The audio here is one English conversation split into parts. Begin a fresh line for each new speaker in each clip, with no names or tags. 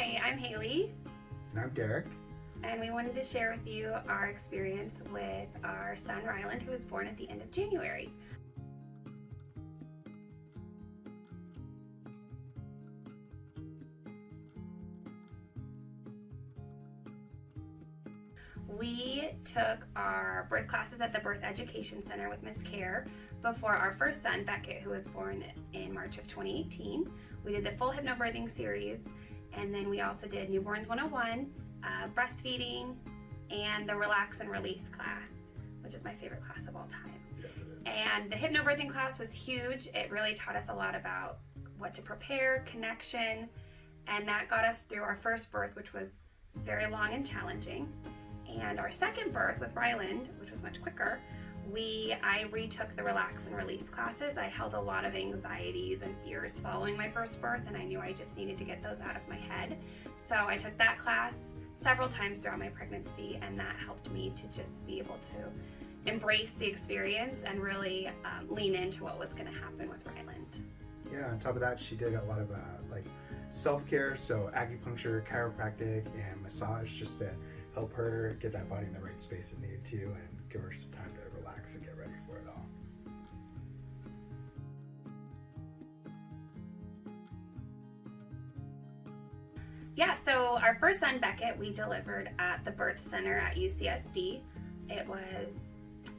Hi, I'm Haley,
And I'm Derek.
and we wanted to share with you our experience with our son Ryland, who was born at the end of January. We took our birth classes at the Birth Education Center with Miss Care before our first son, Beckett, who was born in March of 2018. We did the full hypnobirthing series, and then we also did Newborns 101, breastfeeding, and the Relax and Release class, which is my favorite class of all time.
Yes, it is.
And the hypnobirthing class was huge. It really taught us a lot about what to prepare, connection, and that got us through our first birth, which was very long and challenging. And our second birth with Ryland, which was much quicker, I retook the Relax and Release classes. I held a lot of anxieties and fears following my first birth, and I knew I just needed to get those out of my head. So I took that class several times throughout my pregnancy, and that helped me to just be able to embrace the experience and really lean into what was going to happen with Ryland.
Yeah, on top of that, she did a lot of self-care, so acupuncture, chiropractic, and massage, just to help her get that body in the right space it needed to, and give her some time to relax and get ready for it all.
Yeah, so our first son, Beckett, we delivered at the birth center at UCSD. It was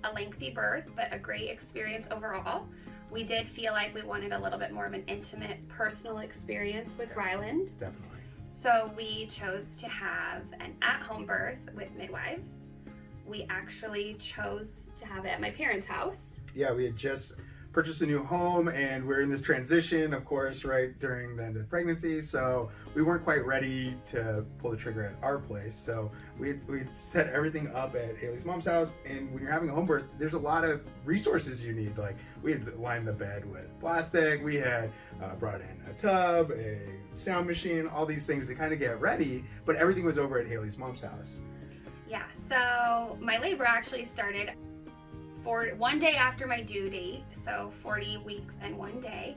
a lengthy birth, but a great experience overall. We did feel like we wanted a little bit more of an intimate, personal experience with Ryland.
Definitely.
So we chose to have an at-home birth with midwives. We actually chose to have it at my parents' house.
Yeah, we had just purchased a new home, and we're in this transition, of course, right during the end of the pregnancy, so we weren't quite ready to pull the trigger at our place. So we'd set everything up at Haley's mom's house, and when you're having a home birth, there's a lot of resources you need. Like, we had lined the bed with plastic, we had brought in a tub, a sound machine, all these things to kind of get ready, but everything was over at Haley's mom's house.
Yeah, so my labor actually started for 1 day after my due date, so 40 weeks and 1 day.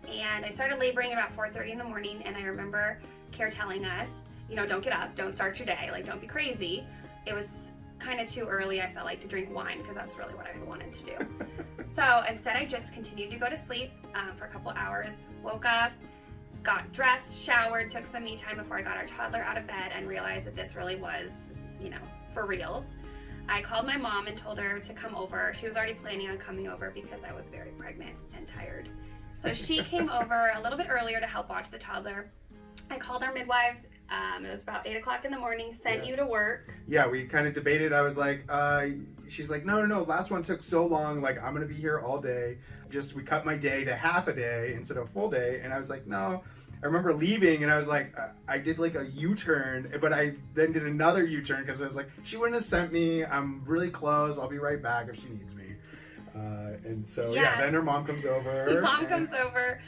And I started laboring about 4:30 in the morning, and I remember Care telling us, you know, don't get up, don't start your day, like, don't be crazy. It was kind of too early, I felt like, to drink wine, because that's really what I wanted to do. So instead I just continued to go to sleep for a couple hours, woke up, got dressed, showered, took some me time before I got our toddler out of bed, and realized that this really was, you know, for reals. I called my mom and told her to come over. She was already planning on coming over because I was very pregnant and tired. So she came over a little bit earlier to help watch the toddler. I called our midwives. It was about 8 o'clock in the morning, sent you to work.
Yeah, we kind of debated. I was like, she's like, no, last one took so long, like, I'm gonna be here all day. We cut my day to half a day instead of a full day. And I was like, no. I remember leaving, and I was like, I did like a U-turn, but I then did another U-turn because I was like, she wouldn't have sent me. I'm really close. I'll be right back if she needs me. And so, yeah, then her mom comes over.
Mom comes over.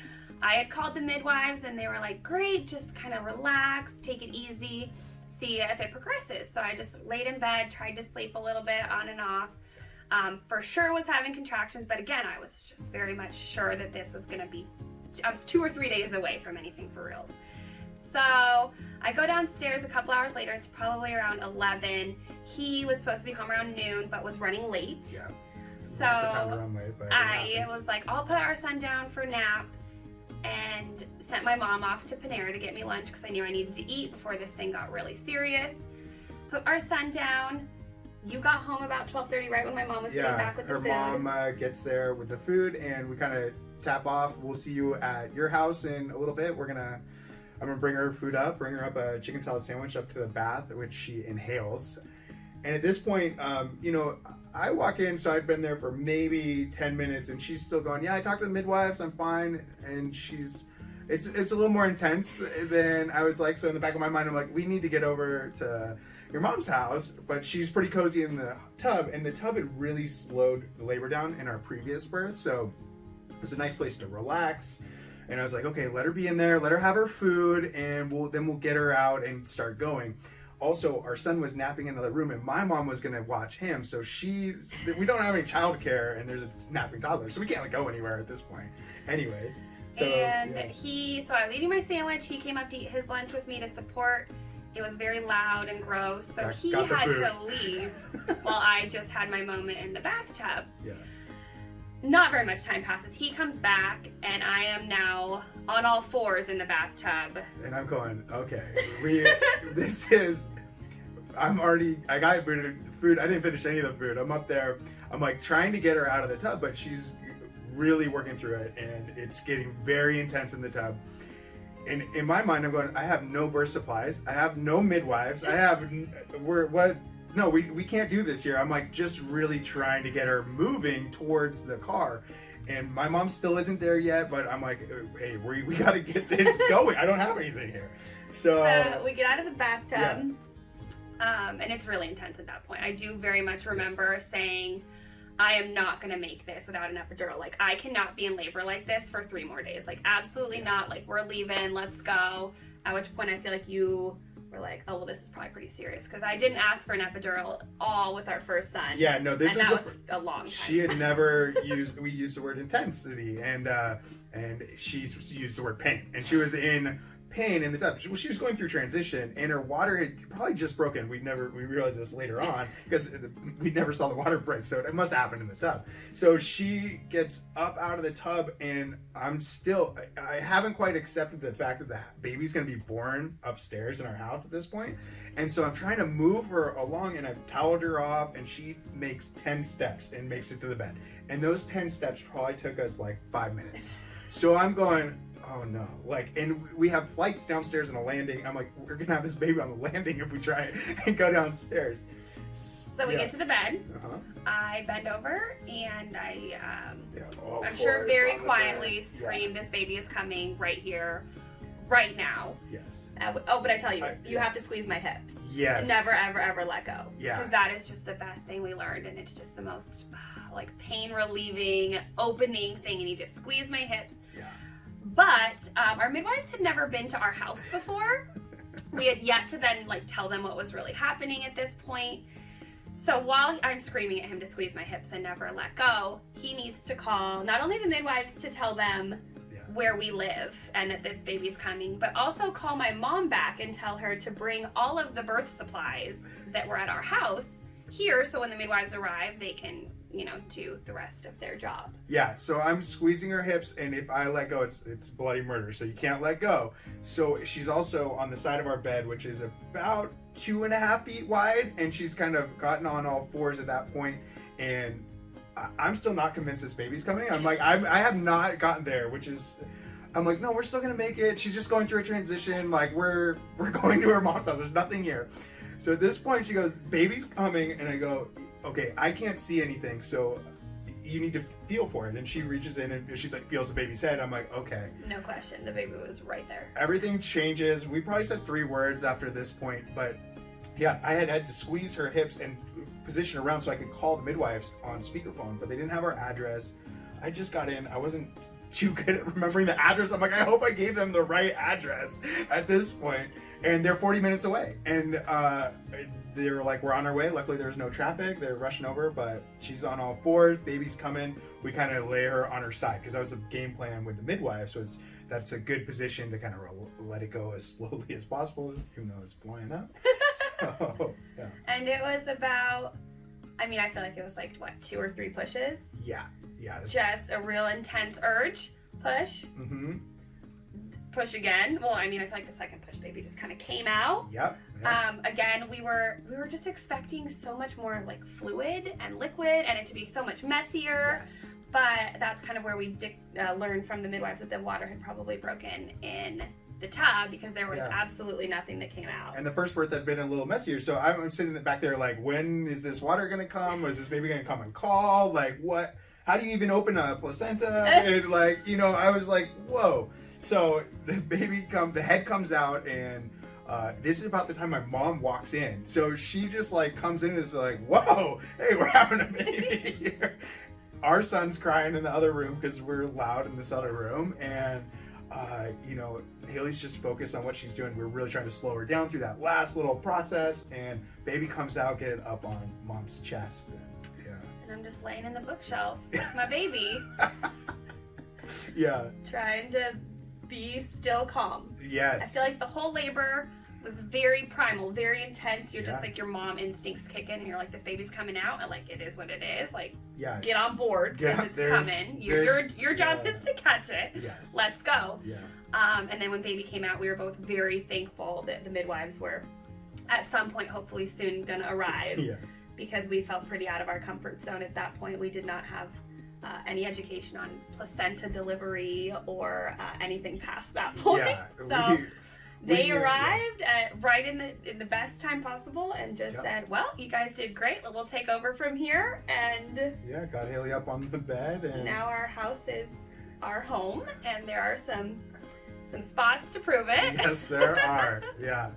I had called the midwives, and they were like, great, just kind of relax, take it easy, see if it progresses. So I just laid in bed, tried to sleep a little bit on and off. For sure was having contractions, but again, I was just very much sure that this was going to be, I was 2 or 3 days away from anything for reals. So I go downstairs a couple hours later. It's probably around 11. He was supposed to be home around noon, but was running late.
Yeah.
So I was like, I'll put our son down for a nap, and sent my mom off to Panera to get me lunch because I knew I needed to eat before this thing got really serious. Put our son down. You got home about 12:30, right when my mom was getting back with the food.
Her mom gets there with the food, and we kind of tap off. We'll see you at your house in a little bit. I'm gonna bring her food up, bring her up a chicken salad sandwich up to the bath, which she inhales. And at this point, you know, I walk in, so I've been there for maybe 10 minutes, and she's still going, yeah, I talked to the midwives, I'm fine. And it's a little more intense than I was like. So in the back of my mind, I'm like, we need to get over to your mom's house, but she's pretty cozy in the tub, and the tub had really slowed the labor down in our previous birth. So it was a nice place to relax. And I was like, okay, let her be in there, let her have her food, and then we'll get her out and start going. Also, our son was napping in another room, and my mom was gonna watch him. So we don't have any childcare, and there's a napping toddler, so we can't go anywhere at this point. Anyways, So,
and
yeah.
so I was eating my sandwich. He came up to eat his lunch with me to support. It was very loud and gross, so he
got the
had
boot.
to leave while I just had my moment in the bathtub.
Yeah.
Not very much time passes. He comes back, and I am now on all fours in the bathtub.
And I'm going, okay, I got food. I didn't finish any of the food. I'm up there. I'm like trying to get her out of the tub, but she's really working through it, and it's getting very intense in the tub. And in my mind, I'm going, I have no birth supplies. I have no midwives. We can't do this here. I'm like just really trying to get her moving towards the car. And my mom still isn't there yet, but I'm like, hey, we got to get this going. I don't have anything here. So
we get out of the bathtub, and it's really intense at that point. I do very much remember saying, I am not going to make this without an epidural. Like, I cannot be in labor like this for 3 more days. Like, absolutely not. Like, we're leaving. Let's go. At which point I feel like you were like, oh, well, this is probably pretty serious. Because I didn't ask for an epidural all with our first son.
Yeah, no, this
was a long time.
She had never we used the word intensity, and she used the word pain. And she was in pain in the tub. She was going through transition, and her water had probably just broken. We realized this later on because we never saw the water break, so it must have happened in the tub. So she gets up out of the tub, and I haven't quite accepted the fact that the baby's going to be born upstairs in our house at this point. And so I'm trying to move her along, and I've toweled her off, and she makes 10 steps and makes it to the bed. And those 10 steps probably took us like 5 minutes. So I'm going, oh no, and we have flights downstairs and a landing. I'm like, we're gonna have this baby on the landing if we try and go downstairs.
So we get to the bed. I bend over, and I'm sure very quietly scream, this baby is coming right here, right now.
Yes.
But I tell you, you have to squeeze my hips.
Yes.
Never, ever, ever let go.
Yeah.
Because that is just the best thing we learned, and it's just the most pain relieving, opening thing, and you just squeeze my hips.
Yeah.
But our midwives had never been to our house before. We had yet to then tell them what was really happening at this point. So while I'm screaming at him to squeeze my hips and never let go, he needs to call not only the midwives to tell them where we live and that this baby's coming, but also call my mom back and tell her to bring all of the birth supplies that were at our house here, so when the midwives arrive, they can do the rest of their job.
Yeah, so I'm squeezing her hips, and if I let go, it's bloody murder, so you can't let go. So she's also on the side of our bed, which is about 2.5 feet wide, and she's kind of gotten on all fours at that point, and I'm still not convinced this baby's coming. I'm like, I have not gotten there, I'm like, no, we're still gonna make it. She's just going through a transition. We're going to her mom's house. There's nothing here. So at this point, she goes, baby's coming, and I go, okay, I can't see anything, so you need to feel for it. And she reaches in and she's like, feels the baby's head. I'm like, okay.
No question, the baby was right there.
Everything changes. We probably said 3 words after this point, but yeah, I had to squeeze her hips and position around so I could call the midwives on speakerphone, but they didn't have our address. I just got in. I wasn't too good at remembering the address. I'm like, I hope I gave them the right address at this point. And they're 40 minutes away. And they're like, we're on our way. Luckily, there's no traffic. They're rushing over, but she's on all fours. Baby's coming. We kind of lay her on her side because that was the game plan with the midwives. That's a good position to kind of let it go as slowly as possible, even though it's flying up. So, yeah.
And it was about, I feel like it was 2 or 3 pushes.
Yeah.
Just a real intense urge. Push.
Mm-hmm.
Push again. Well, I feel like the second push baby just kind of came out.
Yep.
Again, we were just expecting so much more fluid and liquid, and it to be so much messier.
Yes.
But that's kind of where we learned from the midwives that the water had probably broken in the tub because there was absolutely nothing that came out.
And the first birth had been a little messier, so I'm sitting back there when is this water gonna come? Is this baby gonna come and call? What? How do you even open a placenta? And I was like, whoa. So the head comes out, and this is about the time my mom walks in. So she just comes in and is like, whoa, hey, we're having a baby here. Our son's crying in the other room because we're loud in this other room, and Haley's just focused on what she's doing. We're really trying to slow her down through that last little process, and baby comes out, get it up on mom's chest.
And I'm just laying in the bookshelf with my baby.
Yeah.
trying to be still calm.
Yes.
I feel like the whole labor was very primal, very intense. You're just
Yeah.
like your mom instincts kick in and you're like, this baby's coming out, and like it is what it is. Like,
Yeah.
get on board because
Yeah,
it's
there's-
coming.
there's-
Your job
yeah.
is to catch it.
Yes.
Let's go.
Yeah.
And then when baby came out, we were both very thankful that the midwives were at some point, hopefully soon, gonna arrive.
Yes.
Because we felt pretty out of our comfort zone at that point. We did not have any education on placenta delivery or anything past that point.
Yeah.
So they
knew,
arrived at right in the best time possible and just
Yep.
said, well, you guys did great. We'll take over from here. And
Yeah. Got Haley up on the bed, and
now our house is our home, and there are some spots to prove it.
yes, there are. Yeah.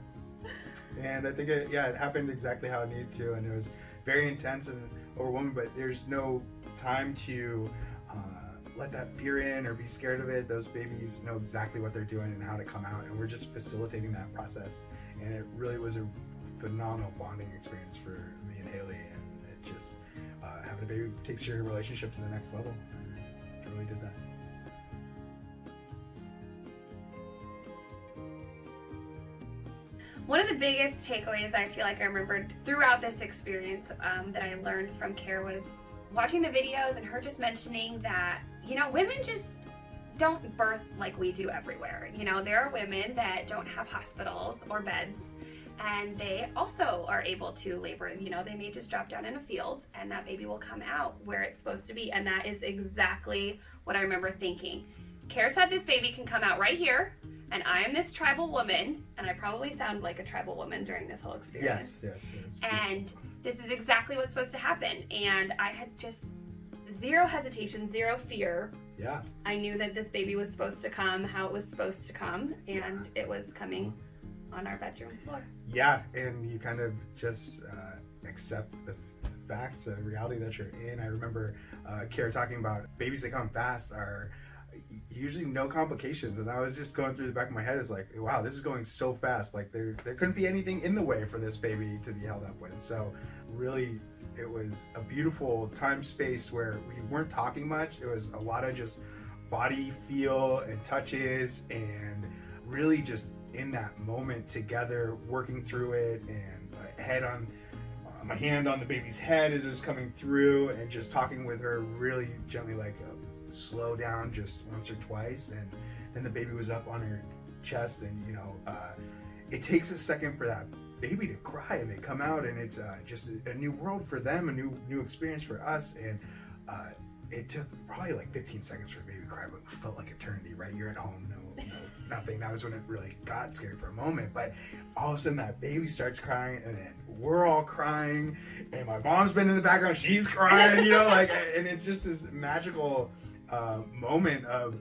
And I think it happened exactly how it needed to, and it was very intense and overwhelming. But there's no time to let that fear in or be scared of it. Those babies know exactly what they're doing and how to come out, and we're just facilitating that process. And it really was a phenomenal bonding experience for me and Haley, and it just having a baby takes your relationship to the next level. And it really did that.
One of the biggest takeaways I feel like I remembered throughout this experience that I learned from Care was watching the videos and her just mentioning that, women just don't birth like we do everywhere. There are women that don't have hospitals or beds, and they also are able to labor. They may just drop down in a field and that baby will come out where it's supposed to be. And that is exactly what I remember thinking. Care said this baby can come out right here, and I am this tribal woman, and I probably sound like a tribal woman during this whole experience.
Yes.
And this is exactly what's supposed to happen. And I had just zero hesitation, zero fear.
Yeah.
I knew that this baby was supposed to come, how it was supposed to come, and it was coming on our bedroom floor.
Yeah, and you kind of just accept the facts, the reality that you're in. I remember Kara talking about babies that come fast are usually no complications, and I was just going through the back of my head, it's like, wow, this is going so fast. Like there couldn't be anything in the way for this baby to be held up with. So really, it was a beautiful time space where we weren't talking much. It was a lot of just body feel and touches, and really just in that moment together, working through it, and my hand on the baby's head as it was coming through, and just talking with her really gently, like slow down just once or twice, and then the baby was up on her chest, and it takes a second for that baby to cry, and they come out, and it's just a new world for them, a new experience for us, and it took probably like 15 seconds for a baby to cry, but it felt like eternity. Right, you're at home, no nothing. That was when it really got scary for a moment, but all of a sudden that baby starts crying, and then we're all crying, and my mom's been in the background, she's crying, and it's just this magical moment of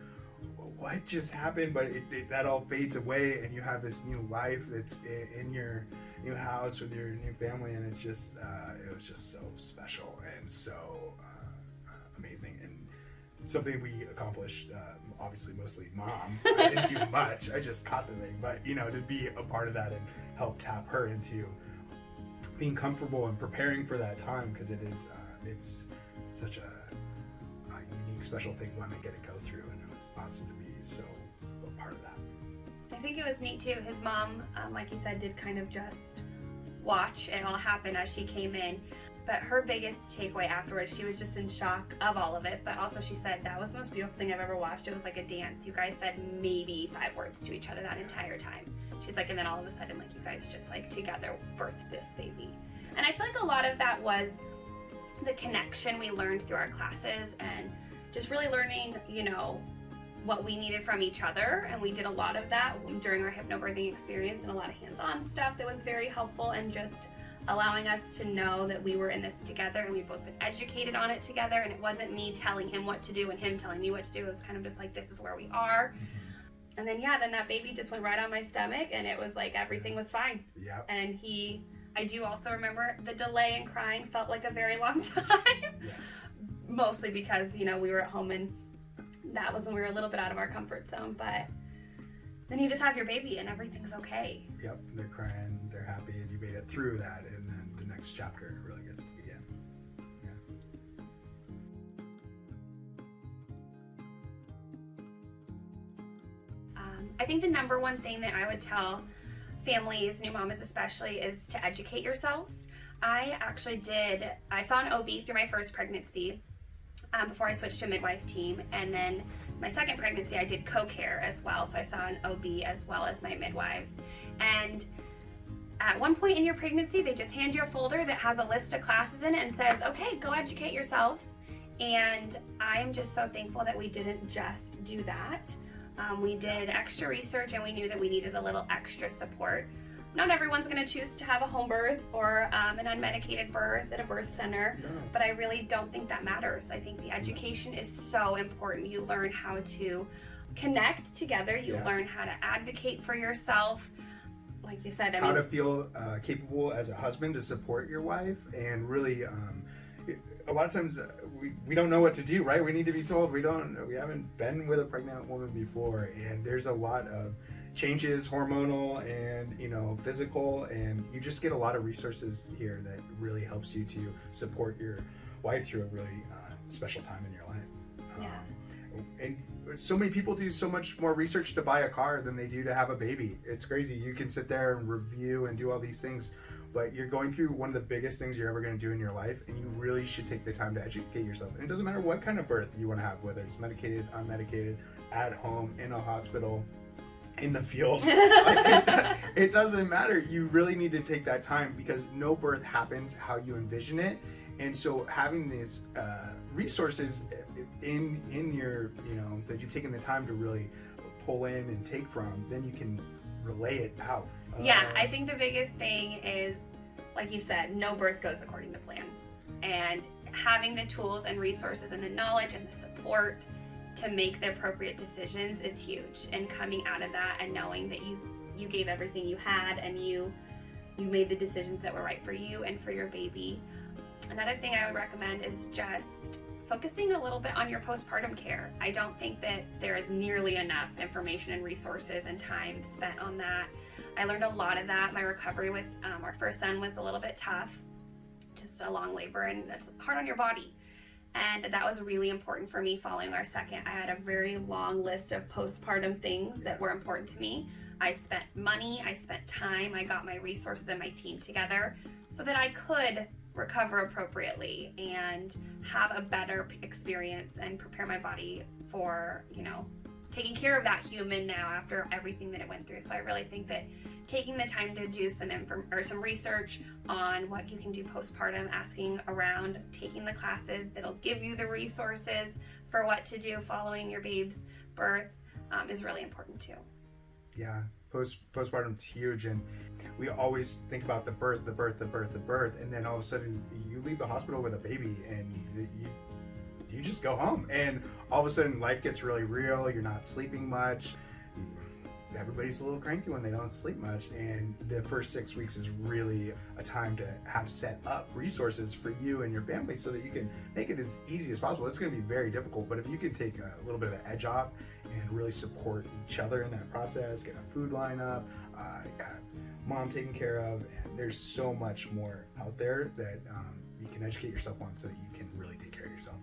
what just happened, but that all fades away, and you have this new life that's in your new house with your new family, and it's just it was just so special and so amazing, and something we accomplished. Obviously, mostly mom. I didn't do much. I just caught the thing, but to be a part of that and help tap her into being comfortable and preparing for that time, because it's such a unique, special thing when I get to go through, and it was awesome to be so a part of that.
I think it was neat too. His mom, like you said, did kind of just watch it all happen as she came in. But her biggest takeaway afterwards, she was just in shock of all of it. But also she said, that was the most beautiful thing I've ever watched. It was like a dance. You guys said maybe 5 words to each other that entire time. She's like, and then all of a sudden, like, you guys just like together birthed this baby. And I feel like a lot of that was the connection we learned through our classes, and just really learning, what we needed from each other. And we did a lot of that during our hypnobirthing experience, and a lot of hands-on stuff that was very helpful, and just allowing us to know that we were in this together, and we've both been educated on it together, and it wasn't me telling him what to do and him telling me what to do. It was kind of just like, this is where we are. And then then that baby just went right on my stomach, and it was like everything was fine.
Yeah.
And I do also remember the delay in crying felt like a very long time.
Yes.
Mostly because, we were at home, and that was when we were a little bit out of our comfort zone. But then you just have your baby and everything's okay.
Yep, they're crying, they're happy, and you made it through that, and then the next chapter really gets to begin. Yeah.
I think the number one thing that I would tell families, new mamas especially, is to educate yourselves. I saw an OB through my first pregnancy before I switched to a midwife team, and then my second pregnancy I did co-care as well, so I saw an OB as well as my midwives. And at one point in your pregnancy, they just hand you a folder that has a list of classes in it and says, okay, go educate yourselves. And I am just so thankful that we didn't just do that. We did extra research, and we knew that we needed a little extra support. Not everyone's going to choose to have a home birth or an unmedicated birth at a birth center, but I really don't think that matters. I think the education is so important. You learn how to connect together. You learn how to advocate for yourself. Like you said,
how to feel capable as a husband to support your wife, and really a lot of times we don't know what to do, right? We need to be told. We haven't been with a pregnant woman before, and there's a lot of changes, hormonal and physical, and you just get a lot of resources here that really helps you to support your wife through a really special time in your life. And so many people do so much more research to buy a car than they do to have a baby. It's crazy. You can sit there and review and do all these things, but you're going through one of the biggest things you're ever going to do in your life, and you really should take the time to educate yourself. And it doesn't matter what kind of birth you want to have, whether it's medicated, unmedicated, at home, in a hospital, in the field. It doesn't matter. You really need to take that time, because no birth happens how you envision it. And so having these resources in your, that you've taken the time to really pull in and take from, then you can relay it out.
Yeah, I think the biggest thing is, like you said, no birth goes according to plan. And having the tools and resources and the knowledge and the support to make the appropriate decisions is huge. And coming out of that and knowing that you gave everything you had, and you made the decisions that were right for you and for your baby. Another thing I would recommend is just focusing a little bit on your postpartum care. I don't think that there is nearly enough information and resources and time spent on that. I learned a lot of that. My recovery with our first son was a little bit tough, just a long labor, and that's hard on your body. And that was really important for me following our second. I had a very long list of postpartum things that were important to me. I spent money, I spent time, I got my resources and my team together so that I could recover appropriately and have a better experience and prepare my body for, taking care of that human now after everything that it went through. So I really think that taking the time to do some research on what you can do postpartum, asking around, taking the classes that'll give you the resources for what to do following your babe's birth is really important too.
Yeah, postpartum's huge, and we always think about the birth, and then all of a sudden you leave the hospital with a baby, and you just go home, and all of a sudden life gets really real. You're not sleeping much. Everybody's a little cranky when they don't sleep much, and the first 6 weeks is really a time to have set up resources for you and your family so that you can make it as easy as possible. It's going to be very difficult, but if you can take a little bit of the edge off and really support each other in that process, get a food line up, got mom taken care of, and there's so much more out there that you can educate yourself on so that you can really take care of yourself